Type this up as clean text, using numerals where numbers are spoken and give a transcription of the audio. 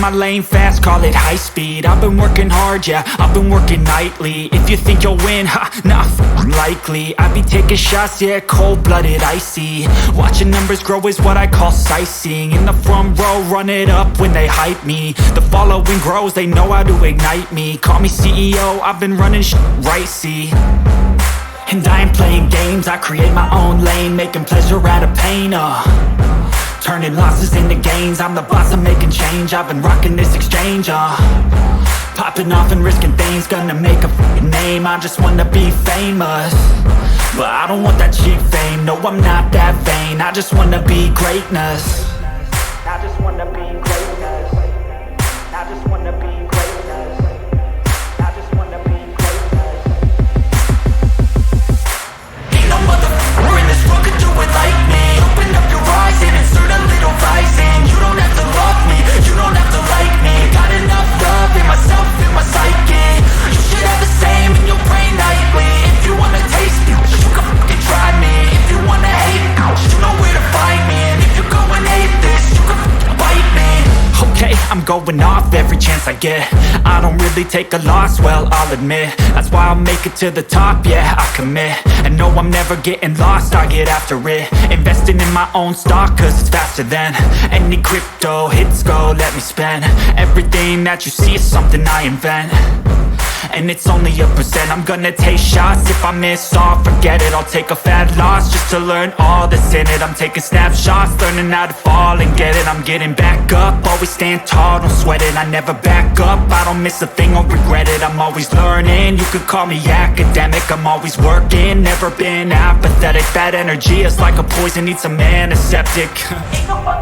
my lane fast, call it high speed. I've been working hard, yeah, I've been working nightly. If you think you'll win, ha, nah, likely. I be taking shots, yeah, cold-blooded, icy. Watching numbers grow is what I call sightseeing. In the front row, run it up when they hype me. The following grows, they know how to ignite me. Call me CEO, I've been running right, see. And I ain't playing games, I create my own lane, making pleasure out of pain, turning losses into gains. I'm the boss, I'm making change. I've been rocking this exchange, popping off and risking things. Gonna make a f***ing name. I just wanna be famous, but I don't want that cheap fame. No, I'm not that vain. I just wanna be greatness. I just wanna be greatness. I just wanna be greatness. I just wanna be greatness. Ain't no motherfucker in this world could do it like me. Open up your eyes and insert a little rising. You don't have to love me, you don't have to like me. Got enough love in myself, in my psyche. You should have the same in your brain nightly. If you wanna taste it, you can fucking try me. If you wanna hate it, you know where to find me. And if you go and hate this, you can fucking bite me. Okay, I'm going off every chance I get. I don't really take a loss, well, I'll admit. That's why I'll make it to the top, yeah, I commit. And no, I'm never getting lost, I get after it. Investing in my own stock, cause it's faster than any crypto hits go, let me spend. Everything that you see is something I invent, and it's only a percent. I'm gonna take shots, if I miss all, forget it. I'll take a fat loss just to learn all that's in it. I'm taking snapshots, learning how to fall and get it. I'm getting back up, always stand tall, don't sweat it. I never back up, I don't miss a thing or regret it. I'm always learning, you could call me academic. I'm always working, never been apathetic. That energy is like a poison, needs a antiseptic. Ain't nobody